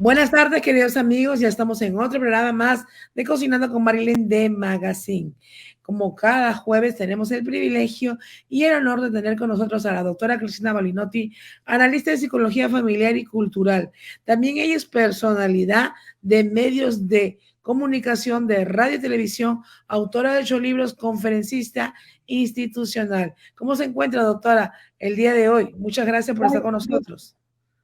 Buenas tardes, queridos amigos. Ya estamos en otro programa más de Cocinando con Marilyn de Magazine. Como cada jueves tenemos el privilegio y el honor de tener con nosotros a la doctora Cristina Balinotti, analista de psicología familiar y cultural. También ella es personalidad de medios de comunicación, de radio y televisión, autora de 8 libros, conferencista institucional. ¿Cómo se encuentra, doctora, el día de hoy? Muchas gracias por estar con nosotros.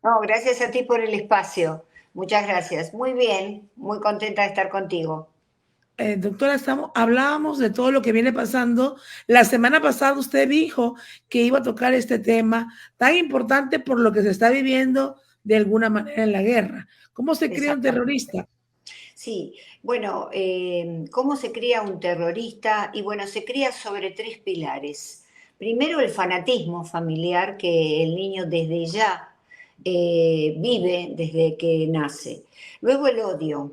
No, gracias a ti por el espacio. Muchas gracias. Muy bien, muy contenta de estar contigo. Doctora, hablábamos de todo lo que viene pasando. La semana pasada usted dijo que iba a tocar este tema tan importante por lo que se está viviendo de alguna manera en la guerra. ¿Cómo se crea un terrorista? Sí, bueno, ¿cómo se cría un terrorista? Y bueno, se cría sobre 3 pilares. Primero, el fanatismo familiar que el niño desde ya vive desde que nace. Luego el odio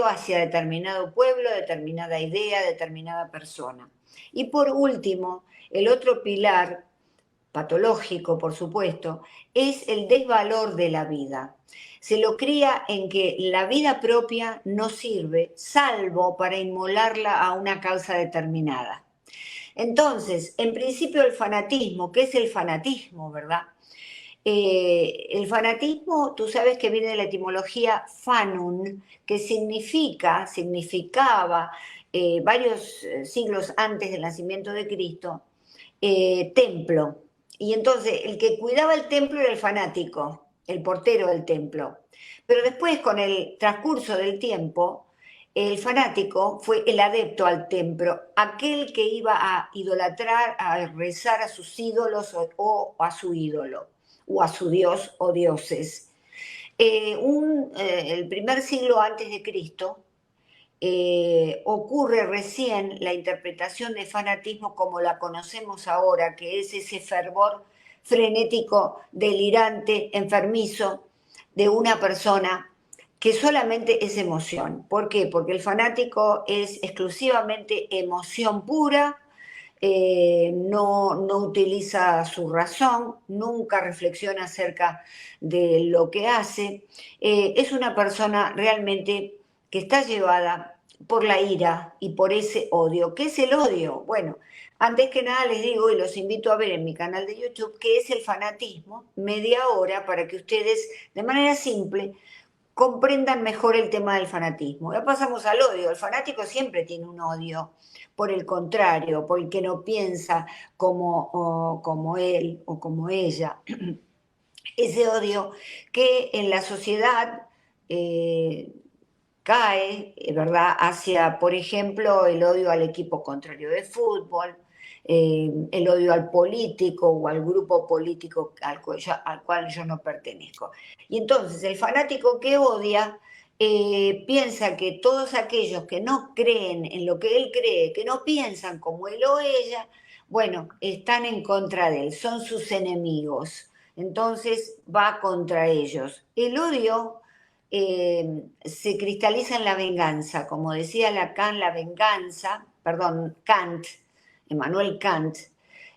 hacia determinado pueblo, determinada idea, determinada persona. Y por último, el otro pilar, patológico por supuesto, es el desvalor de la vida. Se lo cría en que la vida propia no sirve salvo para inmolarla a una causa determinada. Entonces, en principio el fanatismo, ¿qué es el fanatismo, verdad? El fanatismo, tú sabes que viene de la etimología fanum, que significaba varios siglos antes del nacimiento de Cristo, templo. Y entonces el que cuidaba el templo era el fanático, el portero del templo. Pero después, con el transcurso del tiempo, el fanático fue el adepto al templo, aquel que iba a idolatrar, a rezar a sus ídolos o a su ídolo o a su dios o dioses. El primer siglo antes de Cristo ocurre recién la interpretación de fanatismo como la conocemos ahora, que es ese fervor frenético, delirante, enfermizo de una persona que solamente es emoción. ¿Por qué? Porque el fanático es exclusivamente emoción pura, no utiliza su razón, nunca reflexiona acerca de lo que hace. Es una persona realmente que está llevada por la ira y por ese odio. ¿Qué es el odio? Bueno, antes que nada les digo, y los invito a ver en mi canal de YouTube, qué es el fanatismo, media hora para que ustedes, de manera simple, comprendan mejor el tema del fanatismo. Ya pasamos al odio. El fanático siempre tiene un odio por el contrario, por el que no piensa como él o como ella. Ese odio que en la sociedad cae, ¿verdad?, hacia, por ejemplo, el odio al equipo contrario de fútbol, el odio al político o al grupo político al cual yo no pertenezco. Y entonces el fanático que odia piensa que todos aquellos que no creen en lo que él cree, que no piensan como él o ella, bueno, están en contra de él, son sus enemigos. Entonces va contra ellos. El odio se cristaliza en la venganza, como decía Lacan, la venganza, perdón, Kant, Emmanuel Kant,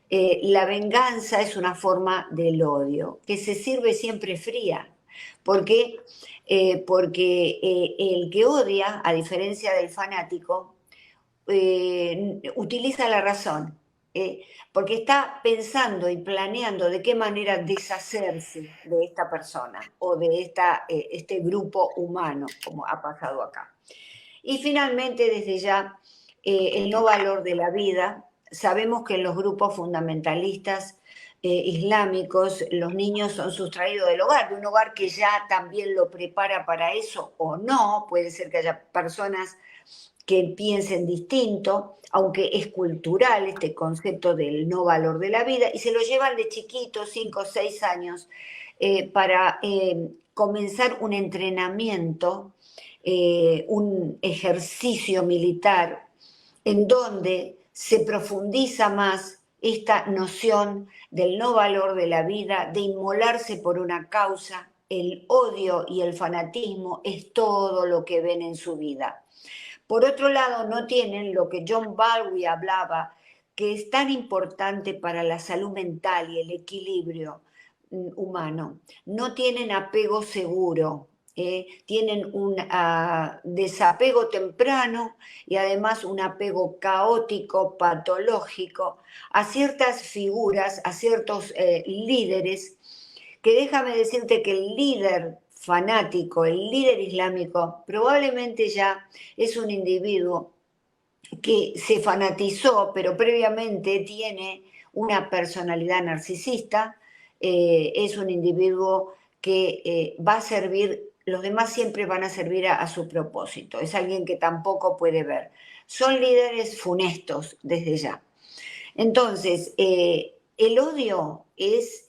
la venganza es una forma del odio, que se sirve siempre fría. ¿Por qué? Porque el que odia, a diferencia del fanático, utiliza la razón, porque está pensando y planeando de qué manera deshacerse de esta persona o de este grupo humano, como ha pasado acá. Y finalmente, desde ya, el no valor de la vida. Sabemos que en los grupos fundamentalistas islámicos los niños son sustraídos del hogar, de un hogar que ya también lo prepara para eso o no. Puede ser que haya personas que piensen distinto, aunque es cultural este concepto del no valor de la vida, y se lo llevan de chiquitos, 5 o 6 años, para comenzar un entrenamiento, un ejercicio militar, en donde se profundiza más esta noción del no valor de la vida, de inmolarse por una causa. El odio y el fanatismo es todo lo que ven en su vida. Por otro lado, no tienen lo que John Bowlby hablaba, que es tan importante para la salud mental y el equilibrio humano. No tienen apego seguro. tienen un desapego temprano y además un apego caótico, patológico, a ciertas figuras, a ciertos líderes, que déjame decirte que el líder fanático, el líder islámico, probablemente ya es un individuo que se fanatizó, pero previamente tiene una personalidad narcisista, es un individuo que va a servir, los demás siempre van a servir a su propósito, es alguien que tampoco puede ver. Son líderes funestos desde ya. Entonces, el odio es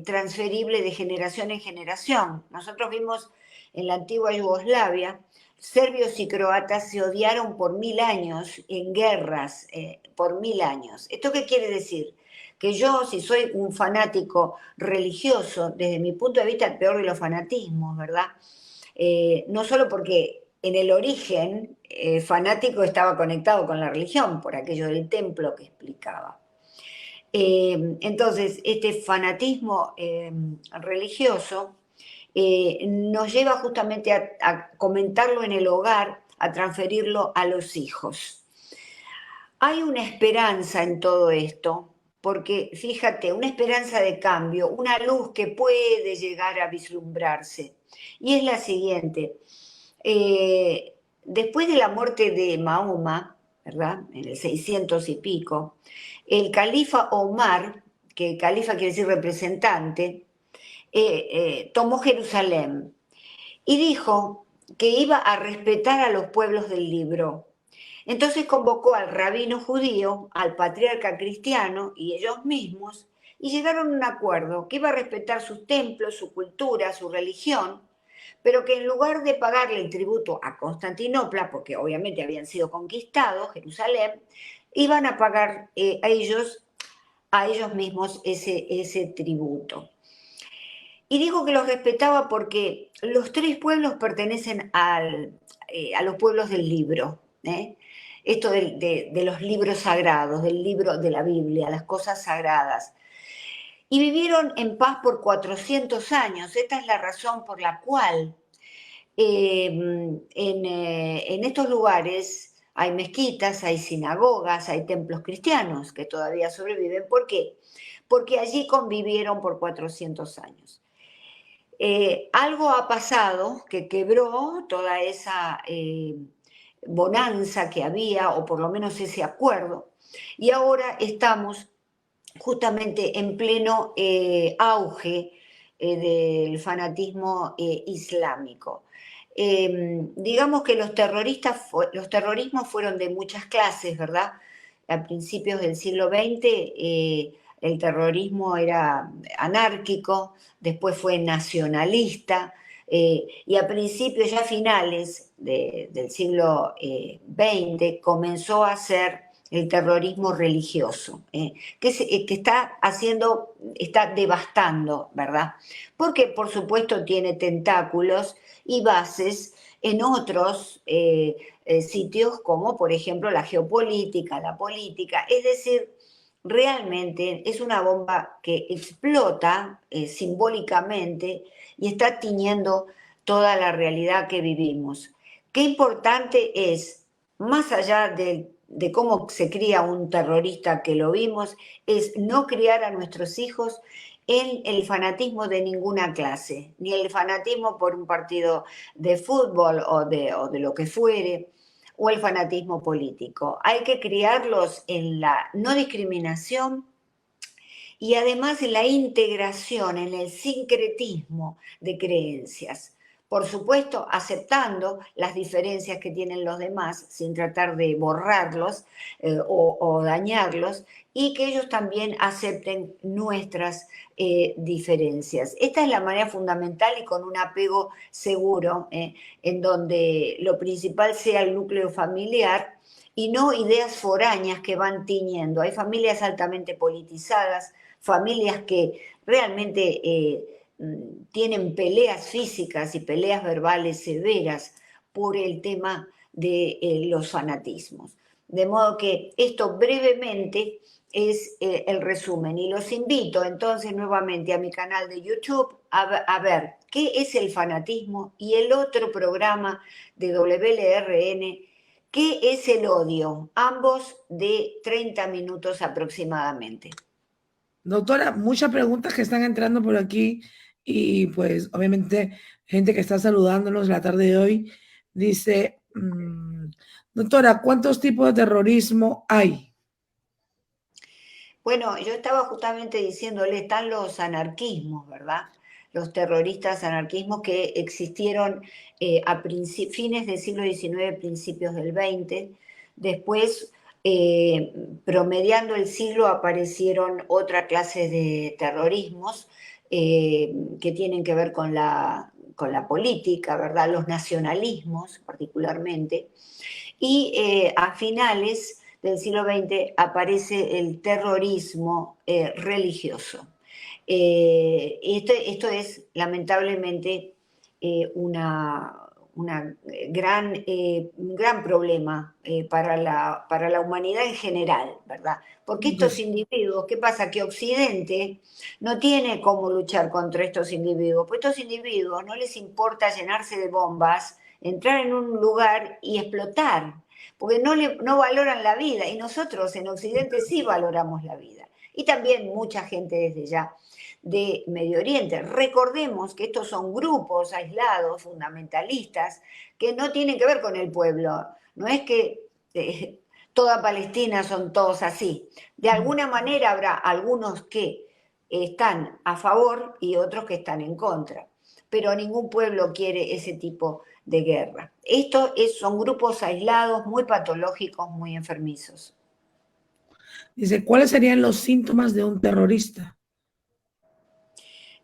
transferible de generación en generación. Nosotros vimos en la antigua Yugoslavia, serbios y croatas se odiaron por 1000 años en guerras, por 1000 años. ¿Esto qué quiere decir? Que yo, si soy un fanático religioso, desde mi punto de vista, el peor de los fanatismos, ¿verdad? No solo porque en el origen fanático estaba conectado con la religión, por aquello del templo que explicaba. Entonces, este fanatismo religioso nos lleva justamente a comentarlo en el hogar, a transferirlo a los hijos. Hay una esperanza en todo esto, porque fíjate, una esperanza de cambio, una luz que puede llegar a vislumbrarse. Y es la siguiente. Después de la muerte de Mahoma, ¿verdad? En el 600 y pico, el califa Omar, que califa quiere decir representante, tomó Jerusalén y dijo que iba a respetar a los pueblos del libro. Entonces convocó al rabino judío, al patriarca cristiano y ellos mismos, y llegaron a un acuerdo que iba a respetar sus templos, su cultura, su religión, pero que en lugar de pagarle el tributo a Constantinopla, porque obviamente habían sido conquistados, Jerusalén, iban a pagar a ellos mismos ese tributo. Y digo que los respetaba porque los tres pueblos pertenecen a los pueblos del libro. Esto de los libros sagrados, del libro de la Biblia, las cosas sagradas. Y vivieron en paz por 400 años. Esta es la razón por la cual en estos lugares hay mezquitas, hay sinagogas, hay templos cristianos que todavía sobreviven. ¿Por qué? Porque allí convivieron por 400 años. Algo ha pasado que quebró toda esa bonanza que había, o por lo menos ese acuerdo, y ahora estamos justamente en pleno auge del fanatismo islámico. Digamos que los terrorismos fueron de muchas clases, ¿verdad? A principios del siglo XX el terrorismo era anárquico, después fue nacionalista, y a principios, ya finales del siglo XX, comenzó a ser el terrorismo religioso, que está devastando, ¿verdad? Porque, por supuesto, tiene tentáculos y bases en otros sitios como, por ejemplo, la geopolítica, la política. Es decir, realmente es una bomba que explota simbólicamente y está tiñendo toda la realidad que vivimos. Qué importante es, más allá de cómo se cría un terrorista, que lo vimos, es no criar a nuestros hijos en el fanatismo de ninguna clase, ni el fanatismo por un partido de fútbol o de lo que fuere, o el fanatismo político. Hay que criarlos en la no discriminación y además en la integración, en el sincretismo de creencias. Por supuesto, aceptando las diferencias que tienen los demás, sin tratar de borrarlos o dañarlos, y que ellos también acepten nuestras diferencias. Esta es la manera fundamental, y con un apego seguro, en donde lo principal sea el núcleo familiar y no ideas foráneas que van tiñendo. Hay familias altamente politizadas, familias que realmente tienen peleas físicas y peleas verbales severas por el tema de los fanatismos. De modo que esto brevemente es el resumen, y los invito entonces nuevamente a mi canal de YouTube a ver ¿Qué es el fanatismo? Y el otro programa de WLRN, ¿qué es el odio? Ambos de 30 minutos aproximadamente. Doctora, muchas preguntas que están entrando por aquí y pues obviamente gente que está saludándonos la tarde de hoy dice, doctora, ¿cuántos tipos de terrorismo hay? Bueno, yo estaba justamente diciéndole, están los anarquismos, ¿verdad? Los terroristas anarquismos que existieron a fines del siglo XIX, principios del XX. Después, promediando el siglo, aparecieron otra clase de terrorismos que tienen que ver con la política, ¿verdad? Los nacionalismos, particularmente. Y a finales del siglo XX aparece el terrorismo religioso. Esto es lamentablemente un gran problema para la humanidad en general, ¿verdad? Porque estos Pues, individuos, ¿qué pasa? Que Occidente no tiene cómo luchar contra estos individuos, pues estos individuos no les importa llenarse de bombas, entrar en un lugar y explotar, porque no valoran la vida, y nosotros en Occidente sí valoramos la vida. Y también mucha gente desde ya de Medio Oriente. Recordemos que estos son grupos aislados, fundamentalistas, que no tienen que ver con el pueblo. No es que toda Palestina son todos así. De alguna manera habrá algunos que están a favor y otros que están en contra. Pero ningún pueblo quiere ese tipo de guerra. Son grupos aislados, muy patológicos, muy enfermizos. dice, ¿cuáles serían los síntomas de un terrorista?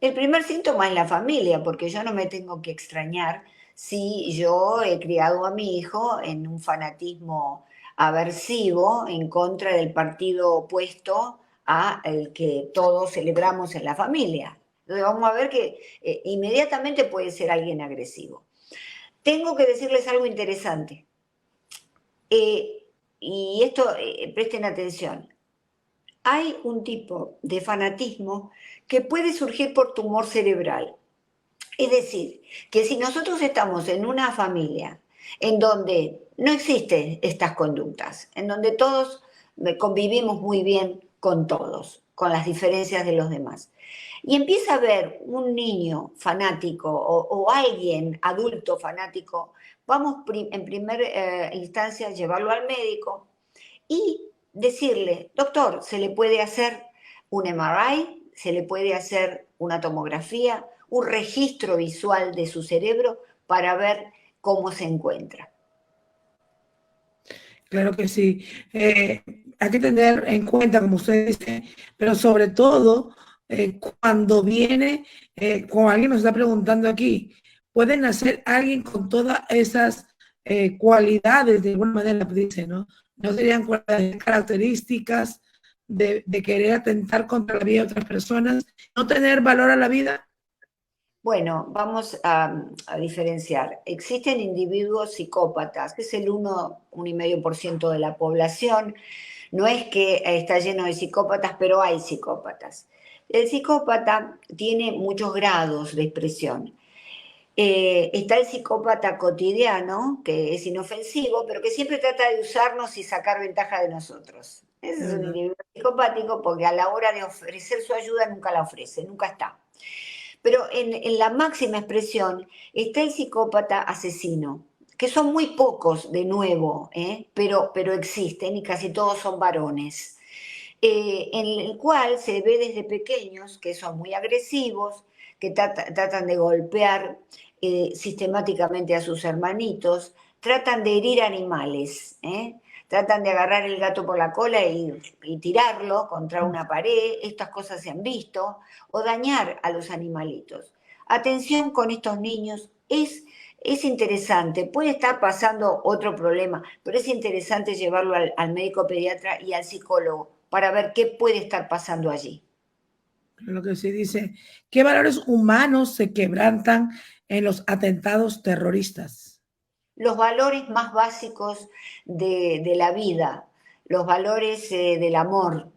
El primer síntoma es la familia, porque yo no me tengo que extrañar si yo he criado a mi hijo en un fanatismo aversivo en contra del partido opuesto a el que todos celebramos en la familia. Entonces vamos a ver que inmediatamente puede ser alguien agresivo. Tengo que decirles algo interesante. Y esto, presten atención. Hay un tipo de fanatismo que puede surgir por tumor cerebral. Es decir, que si nosotros estamos en una familia en donde no existen estas conductas, en donde todos convivimos muy bien con todos, con las diferencias de los demás, y empieza a haber un niño fanático o alguien adulto fanático, vamos en primera instancia a llevarlo al médico y decirle, doctor, se le puede hacer un MRI, se le puede hacer una tomografía, un registro visual de su cerebro para ver cómo se encuentra. Claro que sí. Hay que tener en cuenta, como usted dice, pero sobre todo cuando viene, como alguien nos está preguntando aquí, ¿pueden nacer alguien con todas esas cualidades de alguna manera, dice, ¿no? No serían características de querer atentar contra la vida de otras personas, no tener valor a la vida. Bueno, vamos a diferenciar. Existen individuos psicópatas, que es el 1,5% de la población. No es que está lleno de psicópatas, pero hay psicópatas. El psicópata tiene muchos grados de expresión. Está el psicópata cotidiano, que es inofensivo, pero que siempre trata de usarnos y sacar ventaja de nosotros. Ese es un ¿Verdad? individuo psicopático porque a la hora de ofrecer su ayuda nunca la ofrece, nunca está. Pero en la máxima expresión está el psicópata asesino, que son muy pocos de nuevo, pero existen y casi todos son varones, en el cual se ve desde pequeños que son muy agresivos, que tratan de golpear sistemáticamente a sus hermanitos, tratan de herir animales, tratan de agarrar el gato por la cola y tirarlo contra una pared, estas cosas se han visto, o dañar a los animalitos. Atención con estos niños, es interesante, puede estar pasando otro problema, pero es interesante llevarlo al médico pediatra y al psicólogo para ver qué puede estar pasando allí. Lo que se dice, ¿qué valores humanos se quebrantan en los atentados terroristas? Los valores más básicos de la vida, los valores del amor,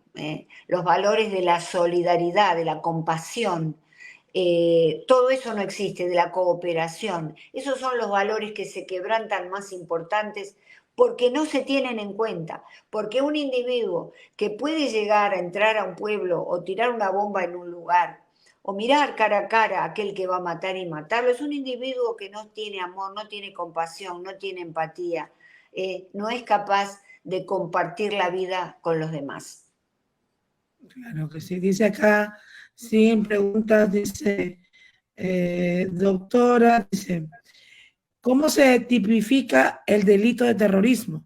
los valores de la solidaridad, de la compasión, Todo eso no existe, de la cooperación. Esos son los valores que se quebrantan más importantes porque no se tienen en cuenta, porque un individuo que puede llegar a entrar a un pueblo o tirar una bomba en un lugar o mirar cara a cara a aquel que va a matar y matarlo, es un individuo que no tiene amor, no tiene compasión, no tiene empatía, no es capaz de compartir la vida con los demás. Claro que sí. Dice acá, sin preguntas, dice, doctora, dice, ¿cómo se tipifica el delito de terrorismo?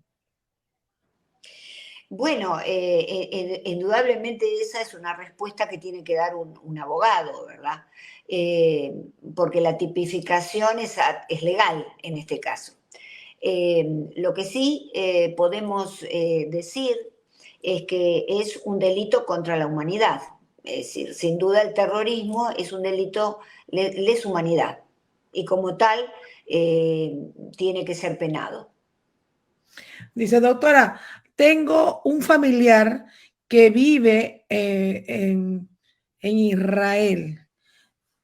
Bueno, indudablemente esa es una respuesta que tiene que dar un abogado, ¿verdad? Porque la tipificación es legal en este caso. Lo que sí podemos decir es que es un delito contra la humanidad. Es decir, sin duda el terrorismo es un delito lesa humanidad y como tal tiene que ser penado. Dice, doctora, tengo un familiar que vive en Israel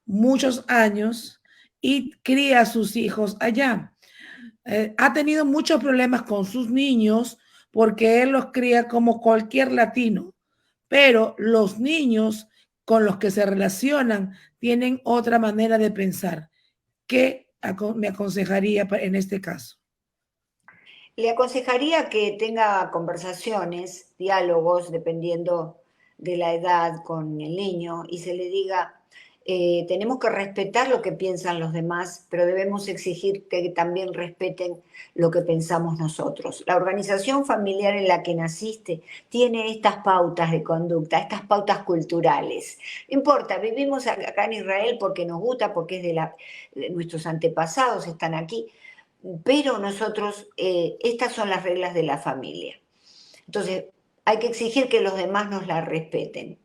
muchos años y cría a sus hijos allá. Ha tenido muchos problemas con sus niños porque él los cría como cualquier latino, pero los niños con los que se relacionan tienen otra manera de pensar. ¿Qué me aconsejaría en este caso? Le aconsejaría que tenga conversaciones, diálogos, dependiendo de la edad con el niño, y se le diga, tenemos que respetar lo que piensan los demás, pero debemos exigir que también respeten lo que pensamos nosotros. La organización familiar en la que naciste tiene estas pautas de conducta, estas pautas culturales. No importa, vivimos acá en Israel porque nos gusta, porque es nuestros antepasados están aquí, pero nosotros, estas son las reglas de la familia. Entonces, hay que exigir que los demás nos las respeten.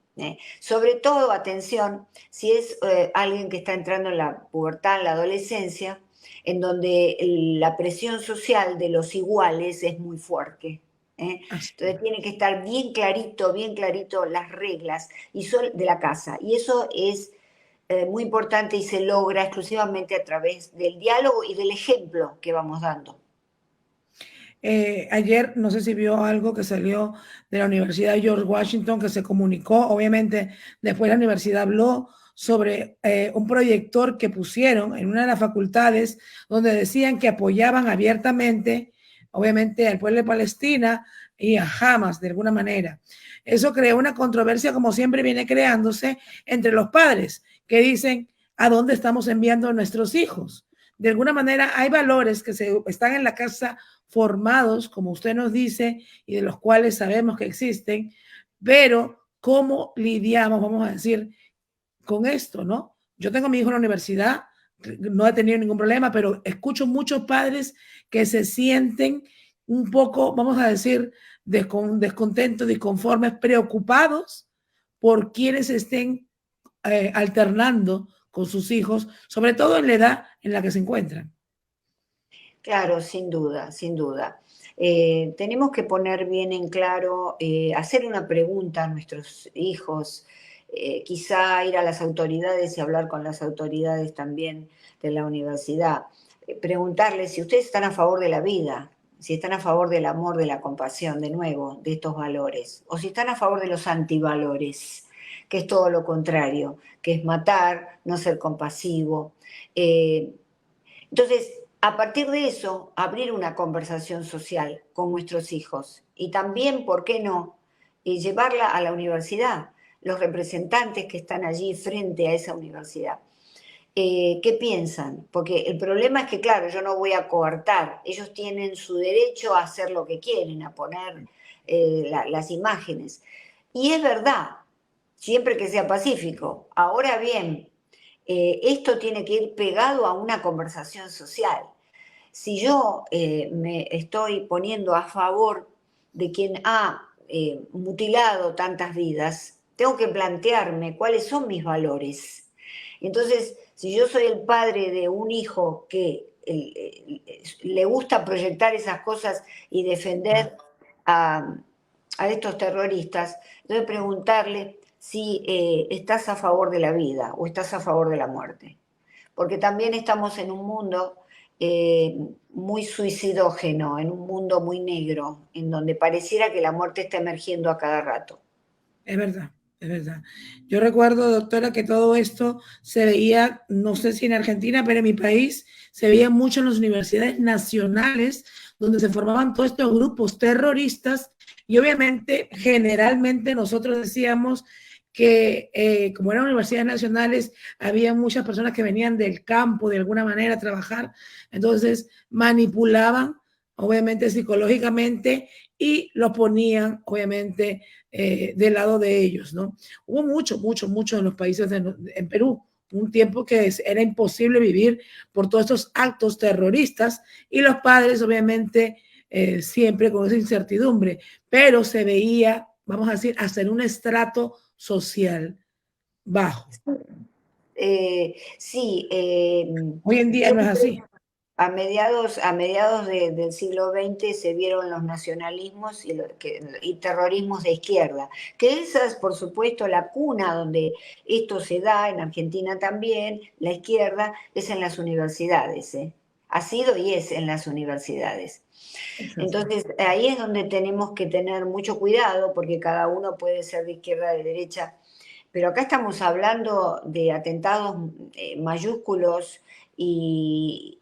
Sobre todo, atención, si es alguien que está entrando en la pubertad, en la adolescencia, en donde la presión social de los iguales es muy fuerte. Entonces tiene que estar bien clarito las reglas de la casa. Y eso es muy importante y se logra exclusivamente a través del diálogo y del ejemplo que vamos dando. Ayer, no sé si vio algo que salió de la Universidad de George Washington, que se comunicó, obviamente, después la universidad habló sobre un proyector que pusieron en una de las facultades donde decían que apoyaban abiertamente, obviamente, al pueblo de Palestina y a Hamas, de alguna manera. Eso creó una controversia, como siempre viene creándose, entre los padres, que dicen, ¿a dónde estamos enviando a nuestros hijos? De alguna manera, hay valores que están en la casa formados, como usted nos dice, y de los cuales sabemos que existen, pero ¿cómo lidiamos, vamos a decir, con esto, no? Yo tengo a mi hijo en la universidad, no he tenido ningún problema, pero escucho muchos padres que se sienten un poco, vamos a decir, descontentos, disconformes, preocupados por quienes estén alternando con sus hijos, sobre todo en la edad en la que se encuentran. Claro, sin duda, sin duda. Tenemos que poner bien en claro, hacer una pregunta a nuestros hijos, quizá ir a las autoridades y hablar con las autoridades también de la universidad, preguntarles si ustedes están a favor de la vida, si están a favor del amor, de la compasión, de nuevo, de estos valores, o si están a favor de los antivalores, que es todo lo contrario, que es matar, no ser compasivo. Entonces, a partir de eso, abrir una conversación social con nuestros hijos y también, ¿por qué no?, llevarla a la universidad, los representantes que están allí frente a esa universidad. ¿Qué piensan? Porque el problema es que, claro, yo no voy a coartar, ellos tienen su derecho a hacer lo que quieren, a poner las imágenes. Y es verdad, siempre que sea pacífico. Ahora bien, esto tiene que ir pegado a una conversación social. Si yo me estoy poniendo a favor de quien ha mutilado tantas vidas, tengo que plantearme cuáles son mis valores. Entonces, si yo soy el padre de un hijo que le gusta proyectar esas cosas y defender a estos terroristas, entonces preguntarle si estás a favor de la vida o estás a favor de la muerte. Porque también estamos en un mundo muy suicidógeno, en un mundo muy negro, en donde pareciera que la muerte está emergiendo a cada rato. Es verdad, es verdad. Yo recuerdo, doctora, que todo esto se veía, no sé si en Argentina, pero en mi país se veía mucho en las universidades nacionales, donde se formaban todos estos grupos terroristas y obviamente, generalmente nosotros decíamos que como eran universidades nacionales, había muchas personas que venían del campo de alguna manera a trabajar, entonces manipulaban, obviamente psicológicamente, y lo ponían, obviamente, del lado de ellos, ¿no? Hubo mucho en los países en Perú, un tiempo que era imposible vivir por todos estos actos terroristas y los padres, obviamente, siempre con esa incertidumbre, pero se veía, vamos a decir, hasta en un estrato social bajo. Sí, Hoy en día yo no es así. a mediados del siglo XX se vieron los nacionalismos y terrorismos de izquierda, que esa es, por supuesto, la cuna donde esto se da, en Argentina también, la izquierda es en las universidades, ¿eh? Ha sido y es en las universidades. Entonces, ahí es donde tenemos que tener mucho cuidado, porque cada uno puede ser de izquierda, de derecha, pero acá estamos hablando de atentados mayúsculos y,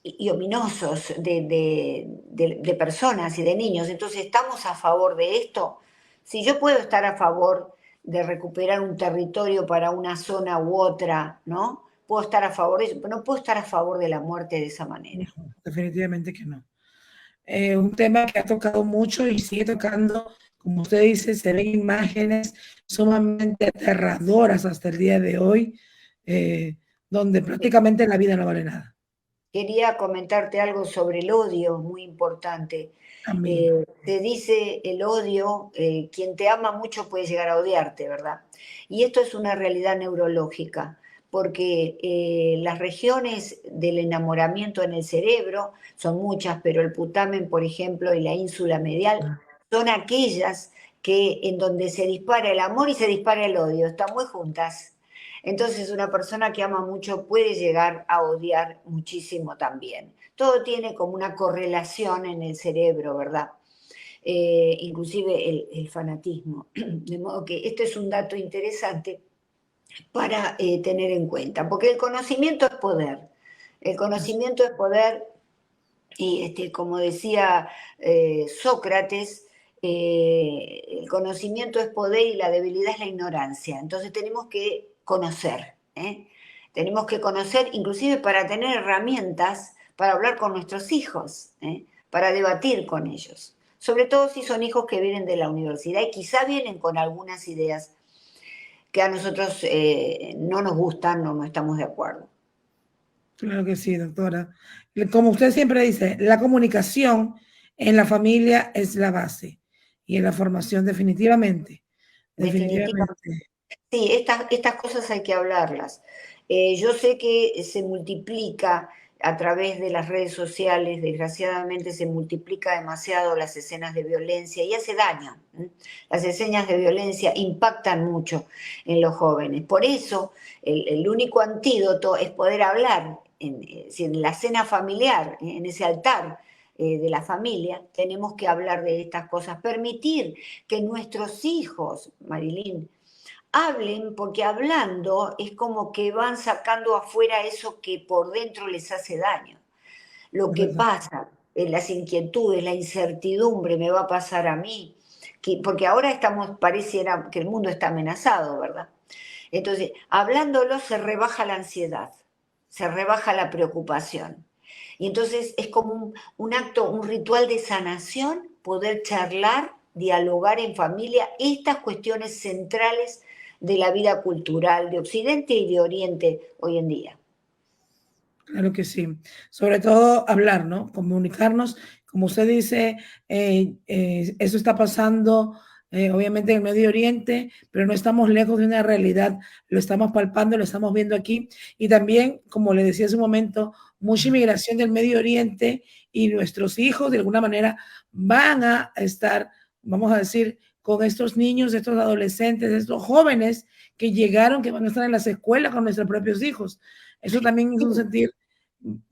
y ominosos de personas y de niños. Entonces, ¿estamos a favor de esto? Si yo puedo estar a favor de recuperar un territorio para una zona u otra, ¿no? Puedo estar a favor de eso, pero no puedo estar a favor de la muerte de esa manera. No, definitivamente que no. Un tema que ha tocado mucho y sigue tocando, como usted dice, se ven imágenes sumamente aterradoras hasta el día de hoy, donde prácticamente la vida no vale nada. Quería comentarte algo sobre el odio, muy importante. También. Te dice el odio, quien te ama mucho puede llegar a odiarte, ¿verdad? Y esto es una realidad neurológica, porque las regiones del enamoramiento en el cerebro son muchas, pero el putamen, por ejemplo, y la ínsula medial son aquellas que en donde se dispara el amor y se dispara el odio, están muy juntas. Entonces una persona que ama mucho puede llegar a odiar muchísimo también. Todo tiene como una correlación en el cerebro, ¿verdad? Inclusive el fanatismo. De modo que este es un dato interesante para tener en cuenta, porque el conocimiento es poder. El conocimiento es poder y como decía Sócrates, el conocimiento es poder y la debilidad es la ignorancia. Entonces tenemos que conocer, ¿eh? Tenemos que conocer inclusive para tener herramientas para hablar con nuestros hijos, ¿eh? Para debatir con ellos. Sobre todo si son hijos que vienen de la universidad y quizá vienen con algunas ideas que a nosotros no nos gustan o no estamos de acuerdo. Claro que sí, doctora. Como usted siempre dice, la comunicación en la familia es la base y en la formación definitivamente, Definitivamente. definitivamente. Sí, estas cosas hay que hablarlas. Yo sé que se multiplica a través de las redes sociales, desgraciadamente se multiplica demasiado las escenas de violencia y hace daño. ¿Eh? Las escenas de violencia impactan mucho en los jóvenes. Por eso, el único antídoto es poder hablar en la cena familiar, en ese altar de la familia, tenemos que hablar de estas cosas, permitir que nuestros hijos, Marilyn, hablen, porque hablando es como que van sacando afuera eso que por dentro les hace daño. Lo Es que verdad. pasa, las inquietudes, la incertidumbre, me va a pasar a mí, porque ahora pareciera que el mundo está amenazado, ¿verdad? Entonces, hablándolo se rebaja la ansiedad, se rebaja la preocupación. Y entonces es como un acto, un ritual de sanación, poder charlar, dialogar en familia estas cuestiones centrales de la vida cultural de Occidente y de Oriente hoy en día. Claro que sí. Sobre todo hablar, ¿no? Comunicarnos. Como usted dice, eso está pasando, obviamente, en el Medio Oriente, pero no estamos lejos de una realidad. Lo estamos palpando, lo estamos viendo aquí. Y también, como le decía hace un momento, mucha inmigración del Medio Oriente y nuestros hijos, de alguna manera, van a estar, vamos a decir, con estos niños, estos adolescentes, estos jóvenes que llegaron, que van a estar en las escuelas con nuestros propios hijos. Eso también es un sentir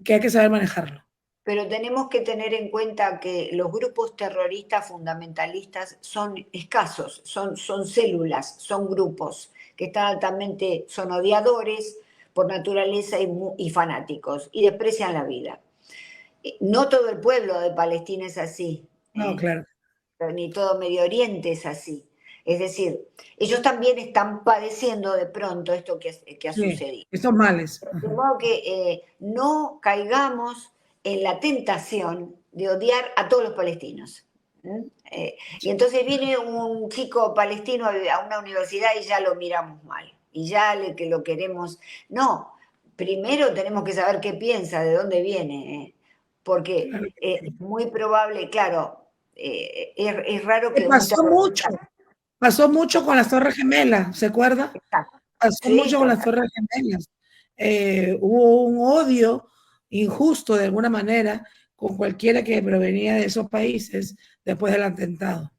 que hay que saber manejarlo. Pero tenemos que tener en cuenta que los grupos terroristas fundamentalistas son escasos, son células, son grupos que están altamente, son odiadores por naturaleza y fanáticos y desprecian la vida. No todo el pueblo de Palestina es así, No, claro. ni todo Medio Oriente es así. Es decir, ellos también están padeciendo de pronto esto que ha sucedido. Estos males. De modo que no caigamos en la tentación de odiar a todos los palestinos. Y entonces viene un chico palestino a una universidad y ya lo miramos mal. Y ya que lo queremos. No, primero tenemos que saber qué piensa, de dónde viene. Porque Claro. es muy probable, claro, es raro que Pasó mucho con las Torres Gemelas, ¿se acuerda? Exacto. Pasó Sí, mucho con las Torres Gemelas. Hubo un odio injusto de alguna manera con cualquiera que provenía de esos países después del atentado.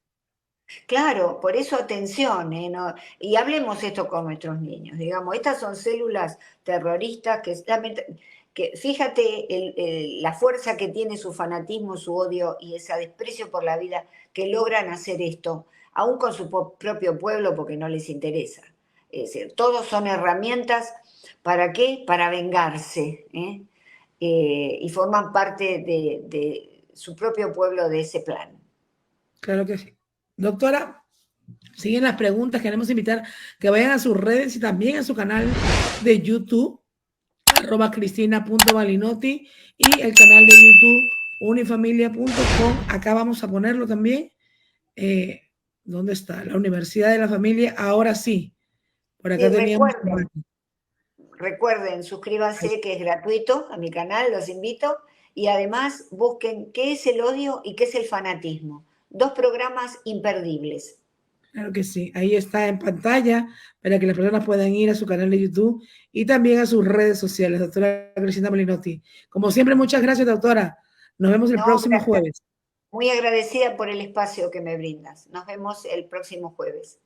Claro, por eso atención, ¿no? Y hablemos esto con nuestros niños, digamos, estas son células terroristas que fíjate la fuerza que tiene su fanatismo, su odio y ese desprecio por la vida que logran hacer esto, aún con su propio pueblo porque no les interesa. Es decir, todos son herramientas, ¿para qué? Para vengarse, y forman parte de su propio pueblo de ese plan. Claro que sí. Doctora, siguen las preguntas. Queremos invitar que vayan a sus redes y también a su canal de YouTube, @cristina.balinotti, y el canal de YouTube unifamilia.com. Acá vamos a ponerlo también. ¿Dónde está? La Universidad de la Familia. Ahora sí. Por acá Y teníamos. recuerden, suscríbanse que es gratuito a mi canal, los invito. Y además busquen qué es el odio y qué es el fanatismo. 2 programas imperdibles. Claro que sí, ahí está en pantalla para que las personas puedan ir a su canal de YouTube y también a sus redes sociales, doctora Cristina Balinotti. Como siempre, muchas gracias, doctora. Nos vemos el próximo jueves. Muy agradecida por el espacio que me brindas. Nos vemos el próximo jueves.